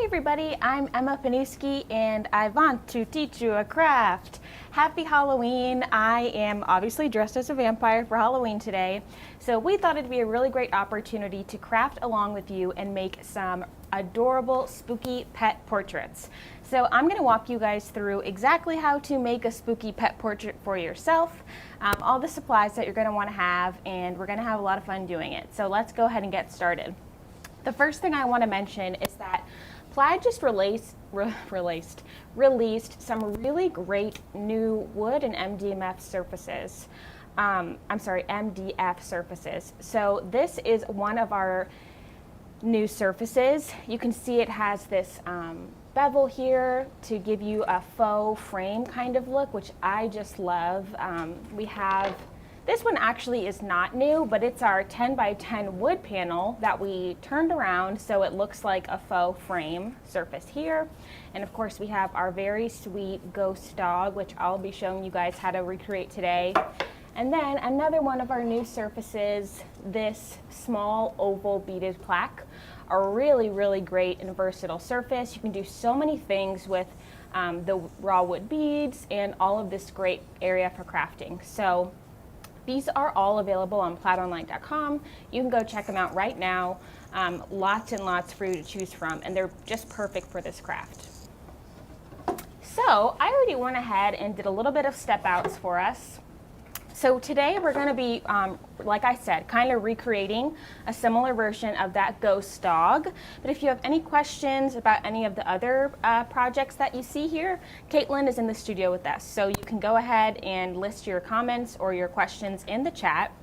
everybody, I'm Emma Panuski and I want to teach you a craft. Happy Halloween. I am obviously dressed as a vampire for Halloween today, so we thought it'd be a really great opportunity to craft along with you and make some adorable spooky pet portraits. So I'm going to walk you guys through exactly how to make a spooky pet portrait for yourself, all the supplies that you're going to want to have, and we're going to have a lot of fun doing it. So let's go ahead and get started. The first thing I want to mention is that Plaid just released some really great new wood and MDF surfaces. MDF surfaces. So this is one of our new surfaces. You can see it has this bevel here to give you a faux frame kind of look, which I just love. This one actually is not new, but it's our 10 by 10 wood panel that we turned around so it looks like a faux frame surface here. And of course we have our very sweet ghost dog, which I'll be showing you guys how to recreate today. And then another one of our new surfaces, this small oval beaded plaque, a really, really great and versatile surface. You can do so many things with the raw wood beads and all of this great area for crafting. So these are all available on plaidonline.com. You can go check them out right now. Lots and lots for you to choose from, and they're just perfect for this craft. So I already went ahead and did a little bit of step outs for us. So today we're going to be, like I said, kind of recreating a similar version of that ghost dog. But if you have any questions about any of the other projects that you see here, Caitlin is in the studio with us. So you can go ahead and list your comments or your questions in the chat.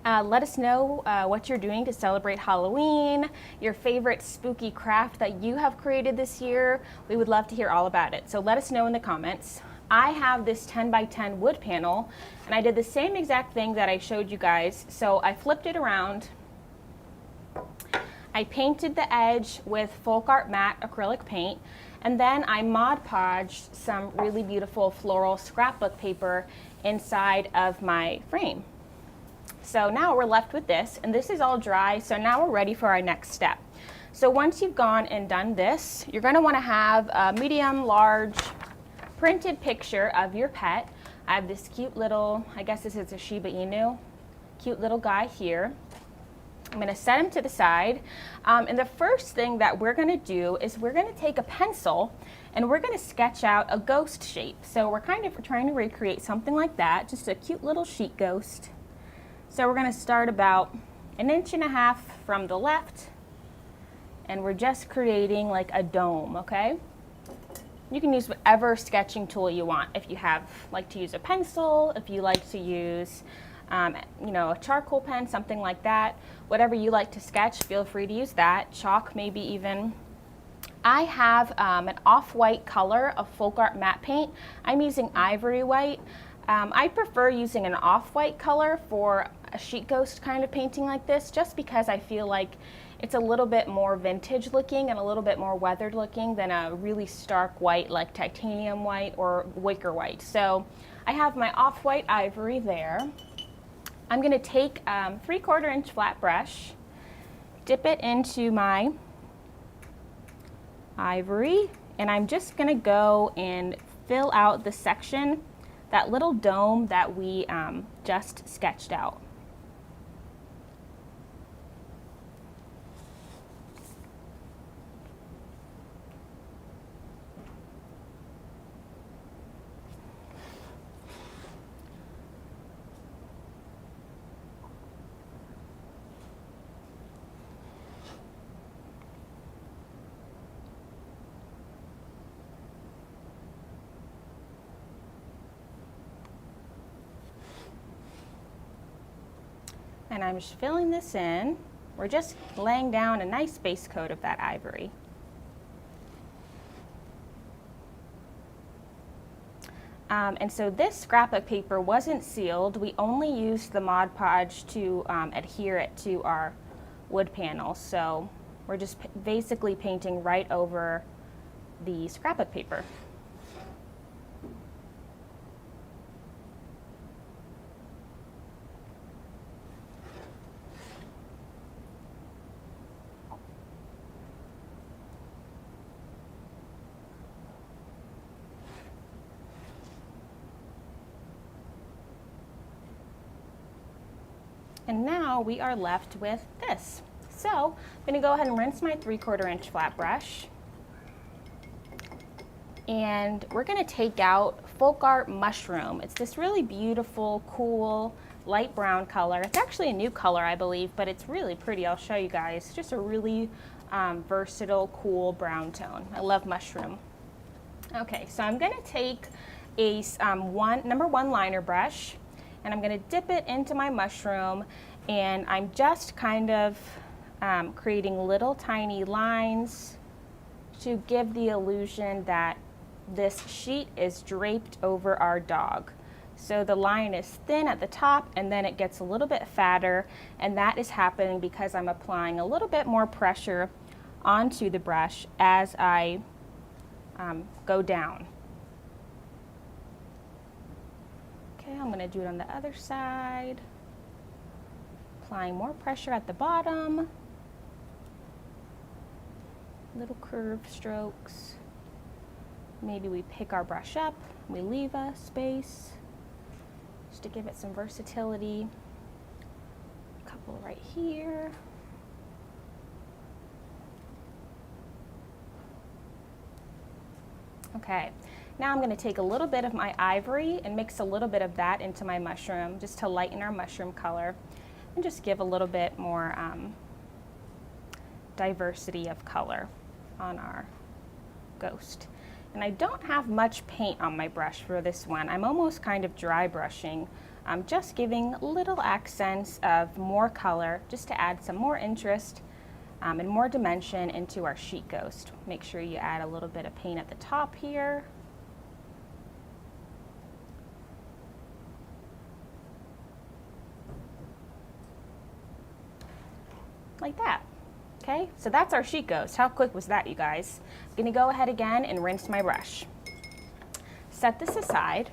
Let us know what you're doing to celebrate Halloween, your favorite spooky craft that you have created this year. We would love to hear all about it. So let us know in the comments. I have this 10 by 10 wood panel, and I did the same exact thing that I showed you guys. So I flipped it around. I painted the edge with Folk Art Matte acrylic paint, and then I Mod Podged some really beautiful floral scrapbook paper inside of my frame. So now we're left with this, and this is all dry, so now we're ready for our next step. So once you've gone and done this, you're going to want to have a medium, large, printed picture of your pet. I have this cute little, I guess this is a Shiba Inu, cute little guy here. I'm going to set him to the side. And the first thing that we're going to do is we're going to take a pencil and we're going to sketch out a ghost shape. So we're kind of trying to recreate something like that, just a cute little sheet ghost. So we're going to start about 1.5 inches from the left, and we're just creating like a dome, okay? You can use whatever sketching tool you want. If you like to use a pencil, if you like to use a charcoal pen, something like that, whatever you like to sketch, feel free to use that. Chalk maybe even. I have an off-white color of Folk Art Matte paint. I'm using ivory white. I prefer using an off-white color for a sheet ghost kind of painting like this, just because I feel like it's a little bit more vintage looking and a little bit more weathered looking than a really stark white like titanium white or wicker white. So I have my off-white ivory there. I'm going to take 3/4 inch flat brush, dip it into my ivory, and I'm just going to go and fill out the section, that little dome that we just sketched out. And I'm just filling this in. We're just laying down a nice base coat of that ivory. And so this scrapbook paper wasn't sealed. We only used the Mod Podge to adhere it to our wood panel. So we're just basically painting right over the scrapbook paper. And now we are left with this. So I'm going to go ahead and rinse my 3/4 inch flat brush. And we're going to take out Folk Art Mushroom. It's this really beautiful, cool, light brown color. It's actually a new color, I believe, but it's really pretty. I'll show you guys. Just a really versatile, cool brown tone. I love mushroom. Okay, so I'm going to take a number 1 liner brush, and I'm going to dip it into my mushroom, and I'm just kind of creating little tiny lines to give the illusion that this sheet is draped over our dog. So the line is thin at the top and then it gets a little bit fatter, and that is happening because I'm applying a little bit more pressure onto the brush as I go down. Okay, I'm going to do it on the other side. Applying more pressure at the bottom. Little curved strokes. Maybe we pick our brush up, we leave a space just to give it some versatility. A couple right here. Okay, now I'm going to take a little bit of my ivory and mix a little bit of that into my mushroom just to lighten our mushroom color and just give a little bit more diversity of color on our ghost. And I don't have much paint on my brush for this one. I'm almost kind of dry brushing. I'm just giving little accents of more color just to add some more interest and more dimension into our sheet ghost. Make sure you add a little bit of paint at the top here. Like that. Okay, so that's our sheet ghost. How quick was that, you guys? I'm gonna go ahead again and rinse my brush. Set this aside.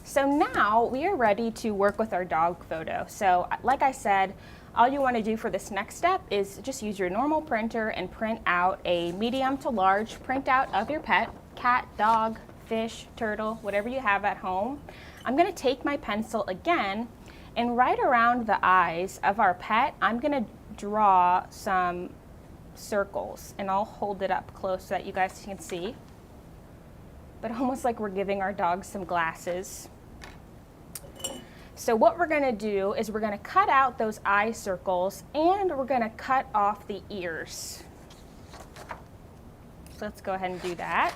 So now we are ready to work with our dog photo. So like I said, all you wanna do for this next step is just use your normal printer and print out a medium to large printout of your pet, cat, dog, fish, turtle, whatever you have at home. I'm gonna take my pencil again, and right around the eyes of our pet, I'm gonna draw some circles, and I'll hold it up close so that you guys can see, but almost like we're giving our dog some glasses. So what we're going to do is we're going to cut out those eye circles, and we're going to cut off the ears. So let's go ahead and do that.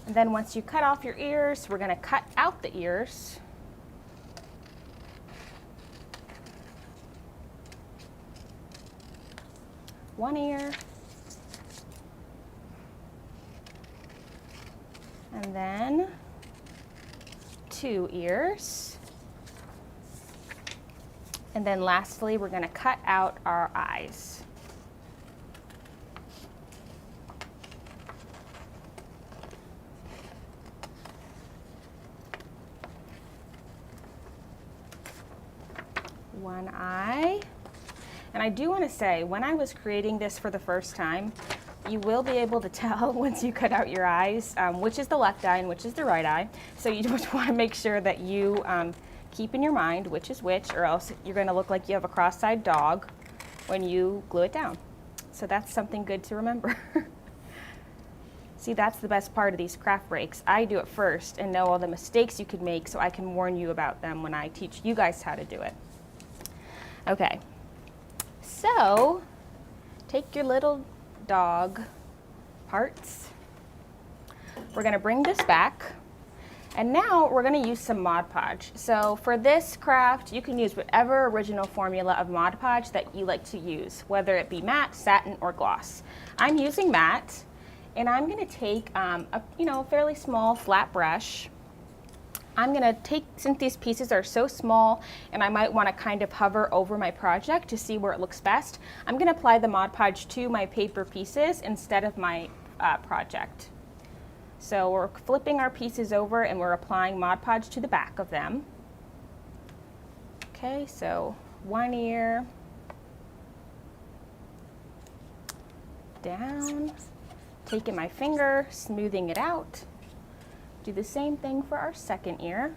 And then once you cut off your ears, we're going to cut out the ears. One ear. And then 2 ears. And then lastly, we're going to cut out our eyes. One eye. And I do want to say, when I was creating this for the first time, you will be able to tell once you cut out your eyes which is the left eye and which is the right eye. So you just want to make sure that you keep in your mind which is which, or else you're going to look like you have a cross-eyed dog when you glue it down. So that's something good to remember. See, that's the best part of these craft breaks. I do it first and know all the mistakes you could make so I can warn you about them when I teach you guys how to do it. Okay, so take your little dog parts. We're going to bring this back, and now we're going to use some Mod Podge. So for this craft, you can use whatever original formula of Mod Podge that you like to use, whether it be matte, satin, or gloss. I'm using matte, and I'm going to take a fairly small flat brush. I'm going to take, since these pieces are so small and I might want to kind of hover over my project to see where it looks best, I'm going to apply the Mod Podge to my paper pieces instead of my project. So we're flipping our pieces over and we're applying Mod Podge to the back of them. Okay, so one ear, down taking my finger, smoothing it out. Do the same thing for our second ear.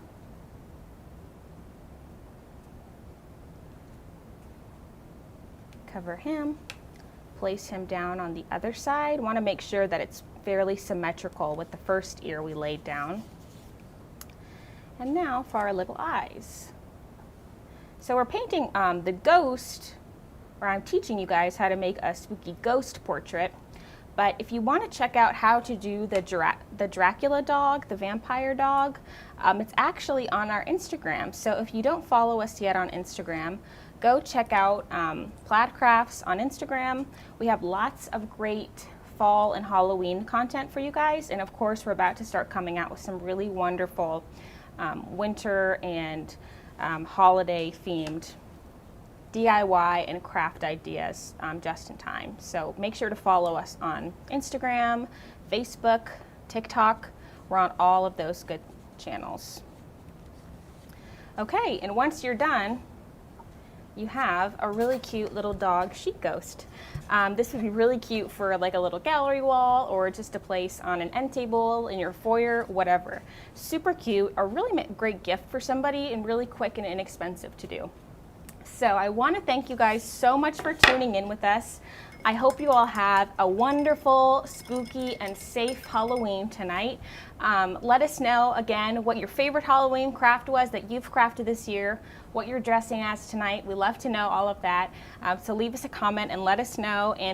Cover him, place him down on the other side. Want to make sure that it's fairly symmetrical with the first ear we laid down. And now for our little eyes. So we're painting the ghost, or I'm teaching you guys how to make a spooky ghost portrait. But if you want to check out how to do the Dracula dog, the vampire dog, it's actually on our Instagram. So if you don't follow us yet on Instagram, go check out Plaid Crafts on Instagram. We have lots of great fall and Halloween content for you guys. And of course, we're about to start coming out with some really wonderful winter and holiday themed DIY and craft ideas just in time. So make sure to follow us on Instagram, Facebook, TikTok. We're on all of those good channels. Okay, and once you're done, you have a really cute little dog sheet ghost. This would be really cute for like a little gallery wall or just a place on an end table in your foyer, whatever. Super cute, a really great gift for somebody and really quick and inexpensive to do. So I want to thank you guys so much for tuning in with us. I hope you all have a wonderful, spooky, and safe Halloween tonight. Let us know, again, what your favorite Halloween craft was that you've crafted this year, what you're dressing as tonight. We love to know all of that. So leave us a comment and let us know. And